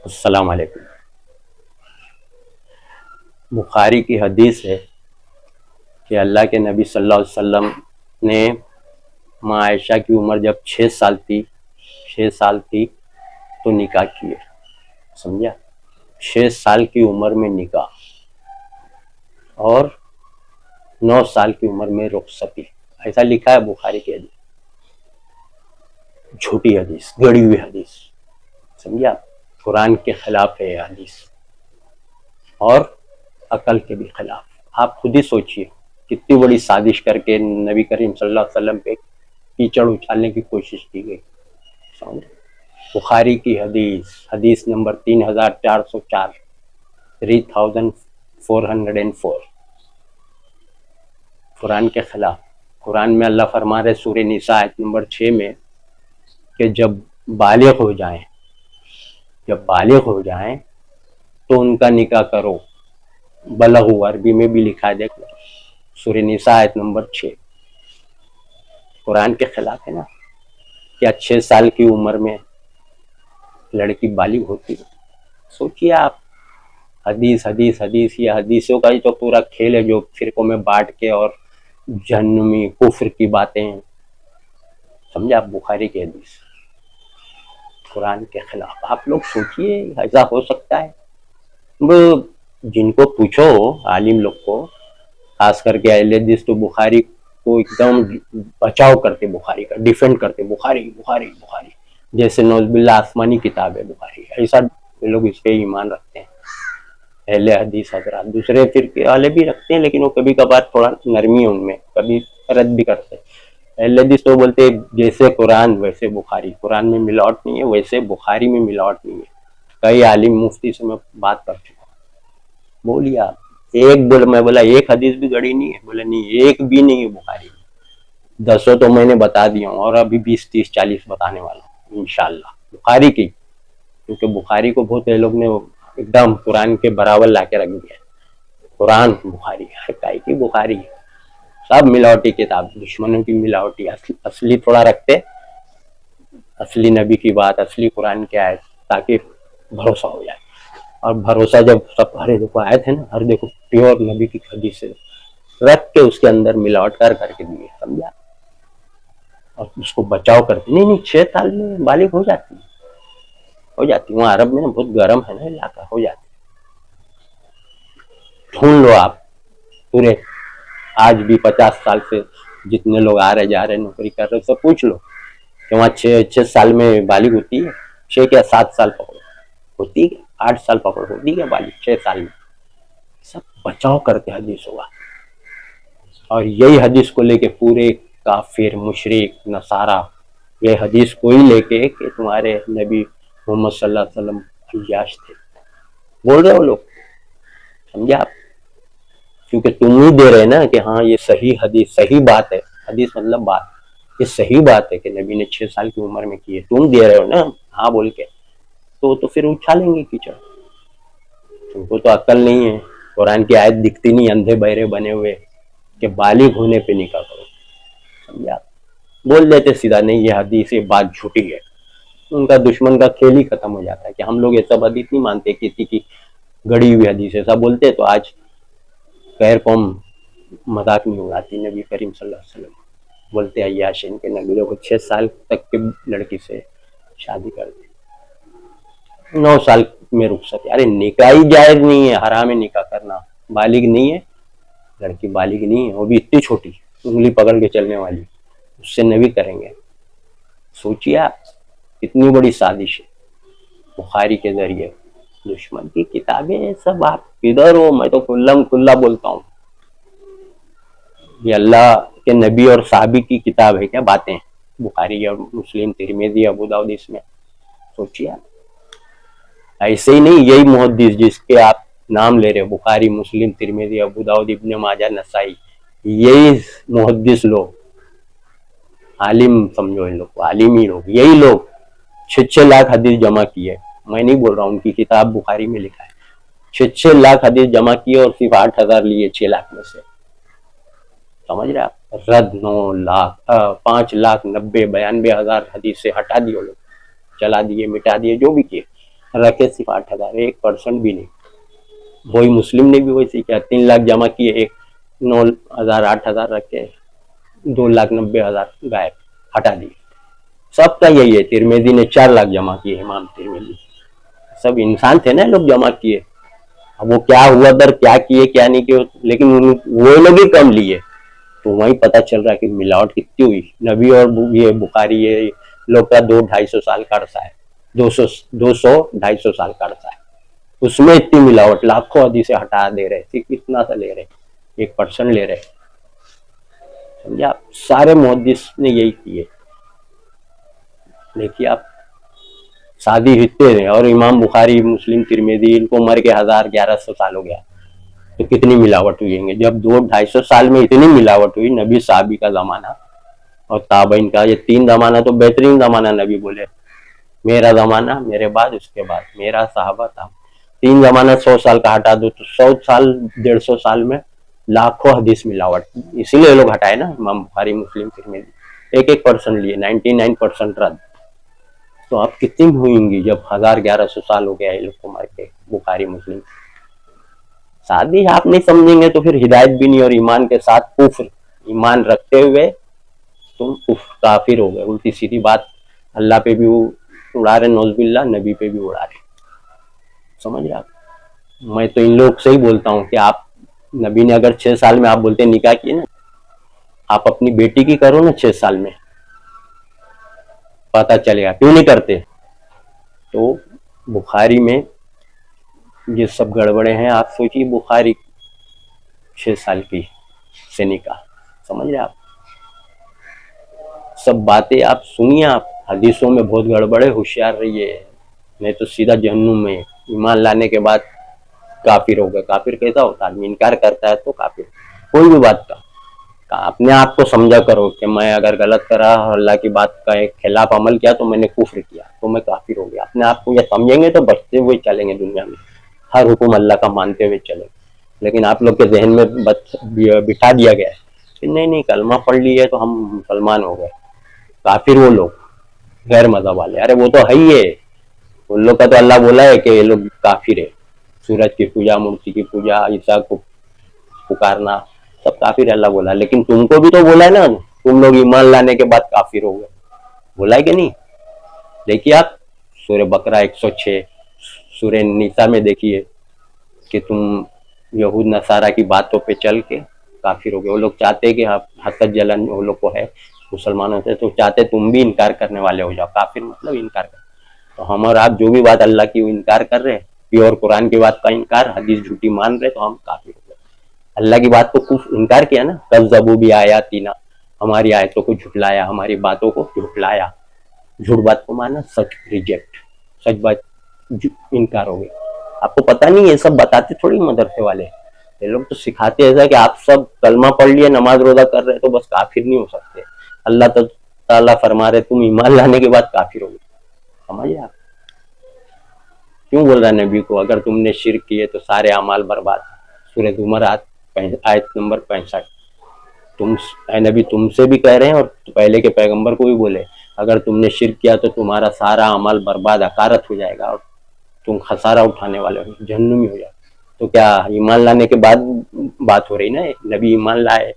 السلام علیکم۔ بخاری کی حدیث ہے کہ اللہ کے نبی صلی اللہ علیہ وسلم نے ماں عائشہ کی عمر جب 6 سال تھی تو نکاح کیے، سمجھا؟ 6 سال کی عمر میں نکاح اور 9 سال کی عمر میں رخصتی، ایسا لکھا ہے بخاری کی حدیث۔ جھوٹی حدیث، گڑی ہوئی حدیث، سمجھا؟ قرآن کے خلاف ہے یہ حدیث اور عقل کے بھی خلاف۔ آپ خود ہی سوچئے کتنی بڑی سازش کر کے نبی کریم صلی اللہ علیہ وسلم پہ کیچڑ اچھالنے کی کوشش کی گئی۔ بخاری کی حدیث نمبر 3404، 3404، قرآن کے خلاف۔ قرآن میں اللہ فرما رہے سورہ نساء آیت نمبر 6 میں کہ جب بالغ ہو جائیں تو ان کا نکاح کرو۔ بلغ عربی میں بھی لکھا ہے، دیکھ لو سورہ نساء آیت نمبر 6۔ قرآن کے خلاف ہے نا؟ کیا 6 سال کی عمر میں لڑکی بالغ ہوتی ہے؟ سوچئے آپ، حدیث، یہ حدیثوں کا ہی تو پورا کھیل ہے جو فرقوں میں بانٹ کے اور جہنمی کفر کی باتیں ہیں، سمجھا؟ بخاری کی حدیث قرآن کے خلاف۔ آپ لوگ سوچئے ایسا ہو سکتا ہے؟ جن کو پوچھو عالم لوگ کو، خاص کر کے اہل حدیث، تو بخاری کو ایک دم بچاؤ کرتے، بخاری کا ڈیفینڈ کرتے، بخاری جیسے نوز باللہ آسمانی کتاب ہے بخاری، ایسا لوگ اس پہ ایمان رکھتے ہیں اہل حدیث حضرات۔ دوسرے فرقے والے بھی رکھتے ہیں لیکن وہ کبھی کبھار تھوڑا نرمی ہے ان میں، کبھی رد بھی کرتے ہیں۔ اہل حدیث تو بولتے جیسے قرآن ویسے بخاری، قرآن میں ملاوٹ نہیں ہے ویسے بخاری میں ملاوٹ نہیں ہے۔ کئی عالم مفتی سے میں بات کر چکا ہوں، بولیے آپ میں بولا ایک حدیث بھی گڑی نہیں ہے، بولا نہیں ایک بھی نہیں ہے بخاری میں، 10 تو میں نے بتا دیا ہوں اور ابھی 20 30 40 بتانے والا ہوں انشاءاللہ بخاری کی، کیونکہ بخاری کو بہت لوگ نے ایک دم قرآن کے برابر لا کے رکھ دیا۔ قرآن بخاری کائی کی بخاری، سب ملاوٹی کتاب، دشمنوں کی ملاوٹی، اصلی تھوڑا رکھتے، اصلی نبی کی بات، اصلی قرآن کی آیت، تاکہ بھروسہ ہو جائے۔ اور بھروسہ جب سب ہر دیکھو آیت ہے نا، ہر دیکھو پیور نبی کی حدیث سے رکھ کے اس کے اندر ملاوٹ کر کے دیے، سمجھا؟ اور اس کو بچاؤ کرتے، نہیں 6 سال میں بالغ ہو جاتی، وہاں عرب میں بہت گرم ہے نا علاقہ، ہو جاتی۔ ڈھونڈ لو آپ پورے، آج بھی 50 سال سے جتنے لوگ آ رہے جا رہے نوکری کر رہے سب پوچھ لو کہ وہاں 6 سال میں بالغ ہوتی ہے، 6 کیا 7 سال پکڑو ہوتی ہے، 8 سال پکڑو ہوتی ہے بالغ 6 سال میں۔ سب بچاؤ کرتے حدیث ہوا، اور یہی حدیث کو لے کے پورے کافر مشرک نصارہ یہ حدیث کو ہی لے کے کہ تمہارے نبی محمد صلی اللہ علیہ وسلم عیاش تھے، بول رہے ہو لوگ، سمجھا آپ؟ کیونکہ تم ہی دے رہے نا کہ ہاں یہ صحیح حدیث، صحیح بات ہے، حدیث مطلب بات، یہ صحیح بات ہے کہ نبی نے 6 سال کی عمر میں کی ہے، تم دے رہے ہو نا ہاں بول کے، تو پھر اچھالیں گے کیچڑ۔ تم کو تو عقل نہیں ہے، قرآن کی آیت دکھتی نہیں، اندھے بہرے بنے ہوئے کہ بالغ ہونے پہ نکاح کرو، سمجھا؟ بول دیتے سیدھا نہیں یہ حدیث یہ بات جھوٹی ہے، ان کا دشمن کا کھیل ہی ختم ہو جاتا ہے کہ ہم لوگ یہ سب حدیث نہیں مانتے، کسی کی گڑی ہوئی حدیث ایسا بولتے تو آج غیر قوم مذاق نہیں اڑاتی۔ نبی کریم صلی اللہ علیہ وسلم بولتے عیاشین کے نبی لوگ 6 سال تک کے لڑکی سے شادی کر دی، 9 سال میں رخصت، ارے نکاح ہی جائز نہیں ہے، حرام ہے نکاح کرنا، بالغ نہیں ہے لڑکی، بالغ نہیں ہے، وہ بھی اتنی چھوٹی انگلی پکڑ کے چلنے والی، اس سے نبی کریں گے؟ سوچیے آپ کتنی بڑی سازش ہے بخاری کے ذریعے، دشمن کی کتابیں سب۔ آپ کدھر ہو؟ میں تو کھلا بولتا ہوں، یہ اللہ کے نبی اور صحابی کی کتاب ہے کیا؟ باتیں بخاری اور مسلم ترمذی ابو داؤد، اس میں سوچیے آپ۔ ایسے ہی نہیں، یہی محدث جس کے آپ نام لے رہے، بخاری مسلم ترمذی ابو داؤد ابن ماجہ نسائی، یہی محدث لوگ، عالم سمجھو ان لوگ کو، عالمی لوگ، یہی لوگ 6 لاکھ حدیث جمع کی ہے، میں نہیں بول رہا ہوں، ان کی کتاب بخاری میں لکھا ہے 6 لاکھ حدیث جمع کی اور صرف 8,000 لیے 6 لاکھ میں سے، سمجھ رہے آپ؟ رد 9 لاکھ 5,90,92,000 حدیث سے ہٹا دیے لوگ، چلا دیے، مٹا دیے، جو بھی کیے، रखे सिर्फ 8,000, 1% भी नहीं। वही मुस्लिम ने भी वैसे किया, 3 लाख जमा किए, एक 9,000 8,000 रखे, 2,90,000 गायब, हटा दिए। सबका यही है। तिरमिजी ने 4 लाख जमा किए, इमाम तिरमिजी। सब इंसान थे ना, लोग जमा किए। अब वो क्या हुआ दर, क्या किए क्या नहीं किए, लेकिन वो लोग ही कम लिए। तो वही पता चल रहा है कि मिलावट कितनी हुई। नबी और ये बुखारी, ये लोग का 200-250 साल का अरसा है, 200-250 साल का अरसा है, उसमें इतनी मिलावट, लाखों हदीसें हटा दे रहे, सिर्फ इतना सा ले रहे, 1% ले रहे। समझे आप, सारे मुहद्दिस ने यही किए। देखिए आप, शादी हिस्से हैं, और इमाम बुखारी, मुस्लिम, तिरमिजी, इनको मर के 1000-1100 साल हो गया। तो कितनी मिलावट हुई है। जब 200-250 साल में इतनी मिलावट हुई, नबी साहबी का जमाना और ताबईन का, ये 3 जमाना तो बेहतरीन जमाना। नबी बोले मेरा जमाना, मेरे बाद, उसके बाद मेरा, साहबा था। 3 जमाना 100 साल का हटा दो तो 100 साल, 150 साल में लाखों हदीस मिलावट। इसीलिए लोग हटाए ना, इमाम बुखारी, मुस्लिम, तिरमिजी। 1% लिए, 99% रद्द। तो अब कितनी हुई जब 1000-1100 साल हो गया ये लोग को मर के, बुखारी, मुस्लिम। शादी आप नहीं समझेंगे तो फिर हिदायत भी नहीं, और ईमान के साथ कुफ्र, ईमान रखते हुए तुम काफिर हो गए। उल्टी सीधी बात अल्लाह पे भी उड़ा रहे, नौज़बिल्ला, नबी पे भी उड़ा रहे। समझ रहे आप। मैं तो इन लोग से ही बोलता हूँ कि आप, नबी ने अगर 6 साल में, आप बोलते निकाह किए ना, आप अपनी बेटी की करो ना 6 साल में, पता चलेगा। क्यों नहीं करते? तो बुखारी में ये सब गड़बड़े हैं। आप सोचिए, बुखारी 6 साल की से निकाह, समझ रहे आप। सब बातें आप सुनिए, आप हदीसों में बहुत गड़बड़े, होशियार रहिए, नहीं तो सीधा जहन्नुम में। ईमान लाने के बाद काफिर हो गए। काफिर कैसा होता है? आदमी इनकार करता है तो काफिर। कोई भी बात का अपने आप को समझा करो कि मैं अगर गलत करा, अल्लाह की बात का एक खिलाफ अमल किया, तो मैंने कुफ्र किया, तो मैं काफिर हो गया। अपने आप को ये समझेंगे तो बचते हुए चलेंगे दुनिया में, हर हुक्म अल्लाह का मानते हुए चलेंगे। लेकिन आप लोग के जहन में बिठा दिया गया है कि नहीं नहीं, कलमा पढ़ लिए तो हम मुसलमान हो गए। काफिर वो लोग, गैर मजहब वाले। अरे वो तो है ही है, उन लोग का तो अल्लाह बोला है कि ये लोग काफिर है। सूरज की पूजा, मूर्ति की पूजा, ईसा को पुकारना, सब काफिर अल्लाह बोला। लेकिन तुमको भी तो बोला है ना, तुम लोग ईमान लाने के बाद काफिर हो गए, बोला है कि नहीं? देखिए आप, सूर्य बकरा 106, सूर्य निसा में देखिए कि तुम यहूद नसारा की बातों पे चल के काफिर हो गए। वो लोग चाहते कि हसद जलन वो लोग को है मुसलमानों से, तो चाहते तुम भी इनकार करने वाले हो जाओ। काफिर मतलब इनकार कर। तो हम और आप जो भी बात अल्लाह की वो इनकार कर रहे हैं, प्योर कुरान की बात का इनकार, हदीस झूठी मान रहे, तो हम काफिर हो गए। अल्लाह की बात को इनकार किया ना, कज़्ज़बू भी आयातीना, हमारी आयतों को झुटलाया, हमारी बातों को झुटलाया। झूठ बात को माना, सच रिजेक्ट, सच बात इनकार हो गया। आपको पता नहीं, ये सब बताते थोड़ी मदरसे वाले, ये लोग तो सिखाते ऐसा कि आप सब कलमा पढ़ लिए, नमाज रोजा कर रहे तो बस काफिर नहीं हो सकते। अल्लाह ताला फरमा रहे तुम ईमान लाने के बाद काफिर हो गए। समझिए आप, क्यों बोल रहा है नबी को, अगर तुमने शिर्क किए तो सारे अमाल बर्बाद। सूरह ज़ुमर आयत नंबर 65। तुम नबी तुमसे भी कह रहे हैं, और पहले के पैगंबर को भी बोले, अगर तुमने शिर्क किया तो तुम्हारा सारा अमल बर्बाद, अकारत हो जाएगा, और तुम खसारा उठाने वाले हो, जहन्नुमी हो जाए। तो क्या ईमान लाने के बाद बात हो रही ना? नबी ईमान लाए,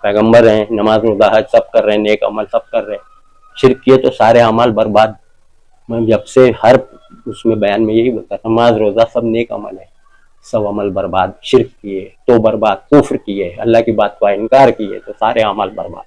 पैगंबर हैं, नमाज रोजा हज सब कर रहे हैं, नेक अमल सब कर रहे हैं, शिर्क किए तो सारे अमल बर्बाद। मैं जब से हर उसमें बयान में यही बोलता, नमाज रोजा सब नेक अमल है, सब अमल बर्बाद। शिर्क किए तो बर्बाद, कुफ्र किए, अल्लाह की बात का इनकार किए तो सारे अमल बर्बाद।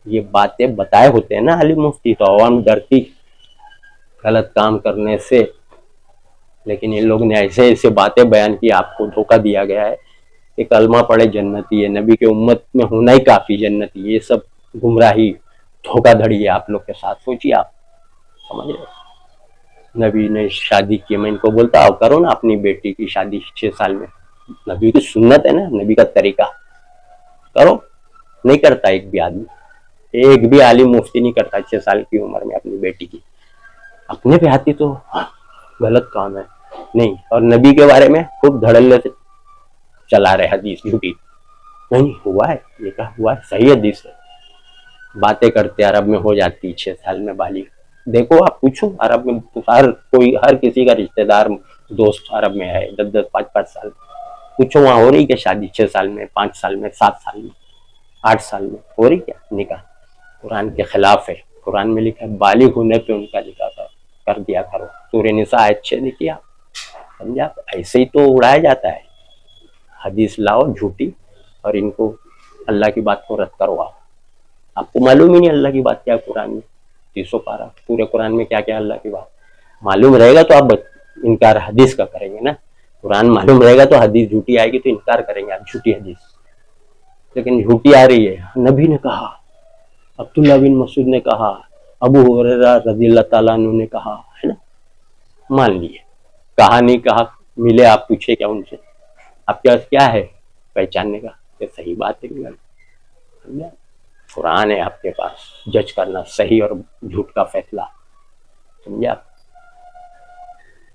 ये बातें बताए होते हैं ना आलिम मुफ्ती, तो अवाम डरती गलत काम करने से। लेकिन इन लोग ने ऐसे ऐसे बातें बयान की, आपको धोखा दिया गया है कि कलमा पढ़े जन्नती है, नबी के उम्मत में होना ही काफी जन्नती। ये सब गुमराही, धोखाधड़ी है आप लोग के साथ। सोचिए आप, समझ रहे? नबी ने शादी की, मैं इनको बोलता हूँ करो ना अपनी बेटी की शादी 6 साल में, नबी की सुन्नत है ना, नबी का तरीका, करो। नहीं करता एक भी आदमी, एक भी आलिम मुफ्ती नहीं करता 6 साल की उम्र में अपनी बेटी की। अपने पे आती तो गलत काम है नहीं। और नबी के बारे में खूब धड़ल्ले से चला रहे हदीस झूठी, नहीं हुआ है, ये कहा हुआ है, सही हदीस है। बातें करते अरब में हो जाती 6 साल में बालिग, देखो आप पूछो अरब में तो हर किसी का रिश्तेदार दोस्त अरब में है, 10-10 5-5 साल, पूछो वहाँ हो रही क्या शादी, 6 साल में, 5 साल में, 7 साल में, 8 साल में हो रही क्या निकाह? कुरान के खिलाफ है। कुरान में लिखा है बालिग होने पे उनका निकाह कर दिया करो। सूरह निसा आयत 6 देखिए आप, समझा? ऐसे ही तो उड़ाया जाता है। हदीस लाओ झूठी और इनको अल्लाह की बात को रद्द करवाओ। आपको मालूम ही नहीं अल्लाह की बात क्या है कुरान में, 300 पारा पूरे कुरान में क्या क्या अल्लाह की बात मालूम रहेगा तो आप इनकार हदीस का करेंगे ना। कुरान मालूम रहेगा तो हदीस झूठी आएगी तो इनकार करेंगे आप, झूठी हदीस। लेकिन झूठी आ रही है, नबी ने कहा, अब्दुल्ला बिन मसूद ने कहा, अबू हुरैरा रज़ियल्लाहु ताला अन्हु ने कहा, है ना, मान लिए। कहा नहीं कहा, मिले आप पूछे क्या उनसे, आपके पास क्या है पहचानने का, ये सही बात है कि गलत? कुरान है आपके पास, जज करना सही और झूठ का फैसला, समझा?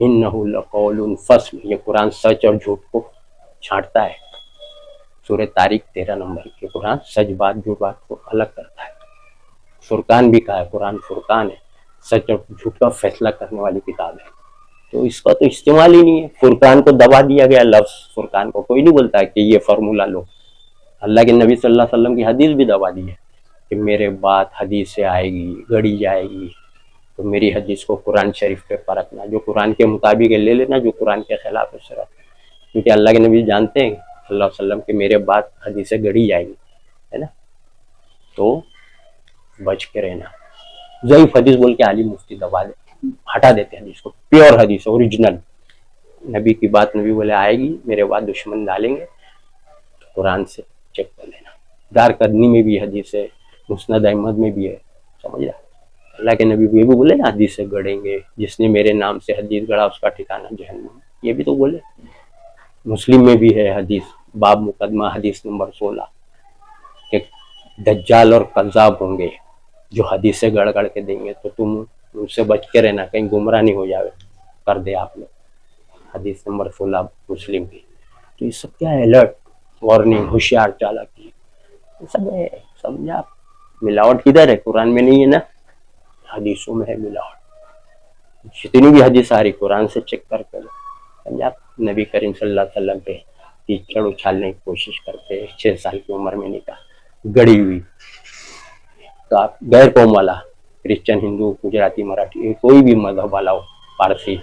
इन्नहु लक़ौलुन फ़स्ल, ये कुरान सच और झूठ को छांटता है। सूरह तारीख 13 नंबर के कुरान सच बात झूठ बात को अलग करता है। फुरकान भी कहा है, कुरान फुरकान है, सच और झूठ का फैसला करने वाली किताब है। तो इसका तो इस्तेमाल ही नहीं है। फुरकान को दबा दिया गया, लफ्ज फुरकान को कोई नहीं बोलता है कि ये फार्मूला लो। अल्लाह के नबी सल्लल्लाहु अलैहि वसल्लम की हदीस भी दबा दी है कि मेरे बाद हदीस से आएगी, गढ़ी जाएगी, तो मेरी हदीस को कुरान शरीफ पे परखना, जो कुरान के मुताबिक है ले लेना, जो कुरान के खिलाफ है शरत। क्योंकि अल्लाह के नबी जानते हैं सल्लल्लाहु अलैहि वसल्लम के मेरे बाद हदीसें गढ़ी जाएगी, है ना, तो बच के रहना। ज़ईफ हदीस बोल के आलिम मुफ्ती दबा दे, हटा देते हैं हदीस को, प्योर हदीस ओरिजिनल नबी की बात, नबी बोले आएगी मेरे बाद दुश्मन डालेंगे, तो कुरान से चेक कर लेना। दार कदनी में भी हदीस है, मुस्नद अहमद में भी है, समझ रहा? अल्लाह के नबी ये भी बोले ना हदीस से गढ़ेंगे, जिसने मेरे नाम से हदीस गढ़ा उसका ठिकाना जहन्नम, ये भी तो बोले। मुस्लिम में भी है हदीस, बाब मुकदमा हदीस नंबर 16 कि दज्जाल और कज़्ज़ाब होंगे जो हदीसें गढ़ गढ़ के देंगे, तो तुम उनसे बच के रहना, कहीं गुमराह नहीं हो जाए कर दे आप लोग। हदीस नंबर 16 मुस्लिम की। तो ये सब क्या है, अलर्ट, वार्निंग, होशियार, चालाकी, सब है, समझा? मिलावट किधर है? कुरान में नहीं है ना, हदीसों में है मिलावट। जितनी भी हदीस आ रही कुरान से चेक करके लो, समझा? नबी करीम सल्लल्लाहु अलैहि वसल्लम पे कीचड़ उछालने की कोशिश करते, 6 साल की उम्र में निकाह, गड़ी हुई, गैर कौम वाला, क्रिश्चियन, हिंदू, गुजराती, मराठी, कोई भी मजहब वाला हो, पारसी,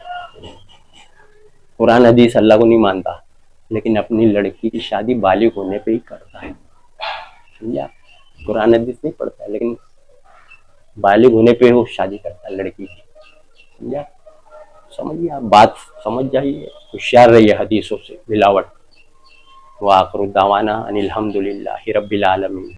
कुरान हदीस अल्लाह को नहीं मानता, लेकिन अपनी लड़की की शादी बालिग होने पे ही करता है, समझा? कुरान हदीस नहीं पढ़ता है, लेकिन बालिग होने पे वो शादी करता है लड़की की, समझा? समझिए आप, बात समझ जाइए, होशियार रहिए हदीसों से, मिलावट। व आखिर दावाना अनिल हम्दुलिल्लाहि रब्बिल आलमीन।